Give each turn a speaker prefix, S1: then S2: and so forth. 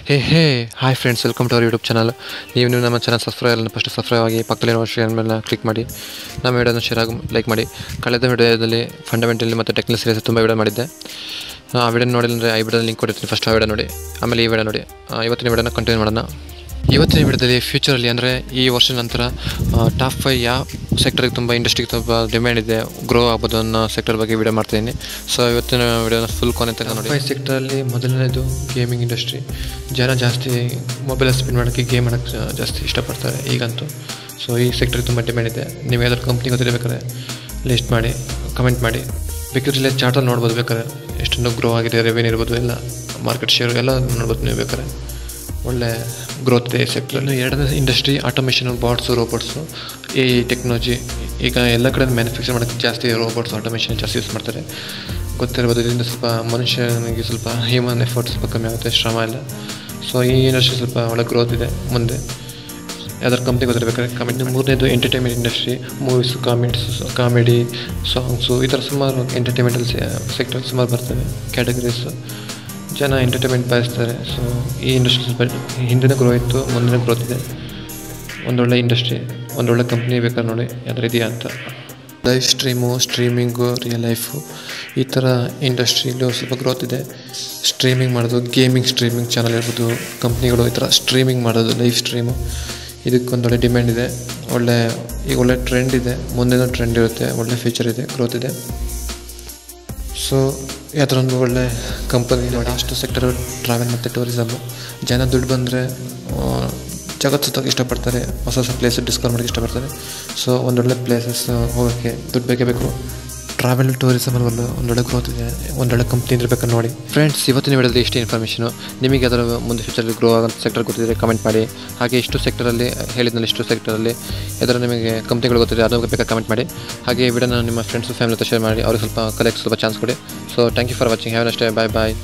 S1: Hey hi friends, welcome to our YouTube channel. ನೀವು ನಮ್ಮ channel subscribe first subscribe ಆಗಿ ಪಕ್ಕದಲ್ಲಿರೋ ಶೇರ್ ಮೇಲೆ ಕ್ಲಿಕ್ ಮಾಡಿ ನಮ್ಮ ವಿಡಿಯೋನ ಶೇರ್ ಆಗಿ ಲೈಕ್ ಮಾಡಿ. ಕಳೆದ ವಿಡಿಯೋದಲ್ಲಿ ಫಂಡಮೆಂಟಲಿ ಮತ್ತು ಟೆಕ್ನಿಕಲ್ ಸೀರೀಸ್ ತುಂಬ ವಿಡಿಯೋ ಮಾಡಿದ್ದೆ. ಆ ವಿಡಿಯೋ ನೋಡಿಲ್ಲ ಅಂದರೆ ಈ ವಿಡಿಯೋದಲ್ಲಿ ಲಿಂಕ್ ಕೊಟ್ಟಿರ್ತೀನಿ. ಫಸ್ಟ್ ಆ ವಿಡಿಯೋ ನೋಡಿ, ಆಮೇಲೆ ಈ ವಿಡಿಯೋ ನೋಡಿ. ಇವತ್ತಿನ ವಿಡಿಯೋನ ಕಂಟಿನ್ಯೂ ಮಾಡೋಣ. ಇವತ್ತಿನ ವಿಡಿಯೋದಲ್ಲಿ ಫ್ಯೂಚರಲ್ಲಿ ಅಂದರೆ ಈ ವರ್ಷದ ನಂತರ ಟಾಪ್ 5 ಯಾವ ಸೆಕ್ಟರ್ಗೆ ತುಂಬ ಇಂಡಸ್ಟ್ರಿಗೆ ತುಂಬ ಡಿಮ್ಯಾಂಡ್ ಇದೆ, ಗ್ರೋ ಆಗ್ಬೋದು ಅನ್ನೋ ಸೆಕ್ಟರ್ ಬಗ್ಗೆ ವಿಡಿಯೋ ಮಾಡ್ತಾಯಿದ್ದೀನಿ. ಸೊ ಇವತ್ತಿನ ವಿಡಿಯೋನ ಫುಲ್ ಕೊನೆ ತನಕ ನೋಡಿ. 5 ಸೆಕ್ಟರಲ್ಲಿ ಮೊದಲನೇದು ಗೇಮಿಂಗ್ ಇಂಡಸ್ಟ್ರಿ. ಜನ ಜಾಸ್ತಿ ಮೊಬೈಲ್ ಸ್ಪೆಂಡ್ ಮಾಡೋಕ್ಕೆ ಗೇಮ್ ಮಾಡೋಕ್ಕೆ ಜಾಸ್ತಿ ಇಷ್ಟಪಡ್ತಾರೆ ಈಗಂತೂ. ಸೊ ಈ ಸೆಕ್ಟರ್ಗೆ ತುಂಬ ಡಿಮ್ಯಾಂಡ್ ಇದೆ. ನೀವು ಯಾವ್ದಾದ್ರು ಕಂಪ್ನಿ ಗೊತ್ತಿರಬೇಕಾದ್ರೆ ಲಿಸ್ಟ್ ಮಾಡಿ ಕಮೆಂಟ್ ಮಾಡಿ. ಬೇಕಿದ್ರೆ ಚಾರ್ಟಲ್ಲಿ ನೋಡ್ಬೋದು, ಬೇಕಾದ್ರೆ ಎಷ್ಟೊಂದು ಗ್ರೋ ಆಗಿದೆ, ರೆವೆನ್ಯೂ ಇರ್ಬೋದು, ಎಲ್ಲ ಮಾರ್ಕೆಟ್ ಶೇರ್ ಎಲ್ಲ ನೋಡ್ಬೋದು ನೀವು ಬೇಕಾದ್ರೆ. ಒಳ್ಳೆ ಗ್ರೋತ್ ಇದೆ ಈ ಸೆಕ್ಟ್ರಲ್ಲಿ. ಎರಡನೇ ಇಂಡಸ್ಟ್ರಿ ಆಟೋಮೇಷನ್, ಬಾಟ್ಸು, ರೋಬೋಟ್ಸು, ಈ ಟೆಕ್ನಾಲಜಿ. ಈಗ ಎಲ್ಲ ಕಡೆ ಮ್ಯಾನುಫ್ಯಾಕ್ಚರ್ ಮಾಡೋಕ್ಕೆ ಜಾಸ್ತಿ ರೋಬೋಟ್ಸ್, ಆಟೋಮೇಷನ್ ಜಾಸ್ತಿ ಯೂಸ್ ಮಾಡ್ತಾರೆ, ಗೊತ್ತಿರ್ಬೋದು. ಇದರಿಂದ ಸ್ವಲ್ಪ ಮನುಷ್ಯನಿಗೆ ಸ್ವಲ್ಪ ಹ್ಯೂಮನ್ ಎಫರ್ಟ್ ಸ್ವಲ್ಪ ಕಮ್ಮಿ ಆಗುತ್ತೆ, ಶ್ರಮ ಎಲ್ಲ. ಸೊ ಈ ಇಂಡಸ್ಟ್ರಿ ಸ್ವಲ್ಪ ಒಳ್ಳೆ ಗ್ರೋತ್ ಇದೆ ಮುಂದೆ. ಯಾವ್ದಾದ್ರು ಕಂಪ್ನಿ ಗೊತ್ತಿರಬೇಕಾದ್ರೆ ಕಮೆಂಟ್. ಮೂರನೇದು entertainment industry. Movies, comedy, songs, ಈ ಥರ ಸುಮಾರು ಎಂಟರ್ಟೈನ್ಮೆಂಟಲ್ ಸೆಕ್ಟರ್ ಸುಮಾರು ಬರ್ತವೆ ಕ್ಯಾಟಗರೀಸು. ಜನ ಎಂಟರ್ಟೈನ್ಮೆಂಟ್ ಬಯಸ್ತಾರೆ. ಸೊ ಈ ಇಂಡಸ್ಟ್ರಿ ಸ್ವಲ್ಪ ಹಿಂದಿನ ಗ್ರೋ ಇತ್ತು, ಮುಂದಿನ ಗ್ರೋತ್ ಇದೆ. ಒಂದೊಳ್ಳೆ ಇಂಡಸ್ಟ್ರಿ, ಒಂದೊಳ್ಳೆ ಕಂಪ್ನಿ ಬೇಕಾದ್ರೆ ನೋಡಿ ಯಾವ್ದಾರು ಇದೆಯಾ ಅಂತ. ಲೈವ್ ಸ್ಟ್ರೀಮಿಂಗು, ರಿಯಲ್ ಲೈಫು, ಈ ಥರ ಇಂಡಸ್ಟ್ರಿಲೂ ಸ್ವಲ್ಪ ಗ್ರೋತ್ ಇದೆ. ಸ್ಟ್ರೀಮಿಂಗ್ ಮಾಡೋದು, ಗೇಮಿಂಗ್ ಸ್ಟ್ರೀಮಿಂಗ್ ಚಾನಲ್ ಇರ್ಬೋದು, ಕಂಪ್ನಿಗಳು ಈ ಥರ ಸ್ಟ್ರೀಮಿಂಗ್ ಮಾಡೋದು, ಲೈವ್ ಸ್ಟ್ರೀಮು, ಇದಕ್ಕೊಂದೊಳ್ಳೆ ಡಿಮ್ಯಾಂಡ್ ಇದೆ. ಈಗ ಒಳ್ಳೆ ಟ್ರೆಂಡ್ ಇದೆ, ಮುಂದಿನ ಟ್ರೆಂಡ್ ಇರುತ್ತೆ, ಒಳ್ಳೆ ಫ್ಯೂಚರ್ ಇದೆ, ಗ್ರೋತ್ ಇದೆ. ಸೊ ಯಾವ್ದೊಂದು ಒಳ್ಳೆ ಕಂಪನಿ ನೋಡಿ. ಅಷ್ಟು ಸೆಕ್ಟರು ಟ್ರಾವೆಲ್ ಮತ್ತು ಟೂರಿಸಮು. ಜನ ದುಡ್ಡು ಬಂದರೆ ಜಗತ್ತು ಸುತ್ತೋಕ್ಕೆ ಇಷ್ಟಪಡ್ತಾರೆ, ಹೊಸ ಹೊಸ ಪ್ಲೇಸ್ ಡಿಸ್ಕವರ್ ಮಾಡೋಕ್ಕೆ ಇಷ್ಟಪಡ್ತಾರೆ. ಸೊ ಒಂದೊಳ್ಳೆ ಪ್ಲೇಸಸ್ ಹೋಗೋಕ್ಕೆ ದುಡ್ಡು ಬೇಕೇ ಬೇಕು. ಟ್ರಾವೆಲ್ ಟೂರಿಸಮಲ್ಲಿ ಒಂದೊಳ್ಳೆ ಗ್ರೋತ್ ಇದೆ, ಒಂದೊಳ್ಳೆ ಕಂಪ್ನಿ ಇರಬೇಕಂತ ನೋಡಿ. ಫ್ರೆಂಡ್ಸ್, ಇವತ್ತಿನ ವಿಡಿಯೋದಲ್ಲಿ ಇಷ್ಟೇ ಇನ್ಫಾರ್ಮೇಷನು. ನಿಮಗೆ ಅದರ ಮುಂದೆ ಫ್ಯೂಚರಲ್ಲಿ ಗ್ರೋ ಆಗೋ ಸೆಕ್ಟರ್ ಗೊತ್ತಿದ್ದರೆ ಕಮೆಂಟ್ ಮಾಡಿ. ಹಾಗೆ ಇಷ್ಟು ಸೆಕ್ಟರಲ್ಲಿ ಹೇಳಿದ್ನಲ್ಲಿ, ಇಷ್ಟು ಸೆಕ್ಟರಲ್ಲಿ ಯಾವ್ದಾರು ನಿಮಗೆ ಕಂಪ್ನಿಗಳು ಗೊತ್ತಿದೆ ಅದರ ಬೇಕಾದ್ರೆ ಕಮೆಂಟ್ ಮಾಡಿ. ಹಾಗೆ ವಿಡಿಯೋನ ನಿಮ್ಮ ಫ್ರೆಂಡ್ಸು ಫ್ಯಾಮಿಲಿ ಹತ್ರ ಶೇರ್ ಮಾಡಿ, ಅವ್ರಿಗೆ ಸ್ವಲ್ಪ ಕಲೆಕ್ಟ್ ಸ್ವಲ್ಪ ಚಾನ್ಸ್ ಕೊಡಿ. So thank you for watching. Have a nice day. Bye bye.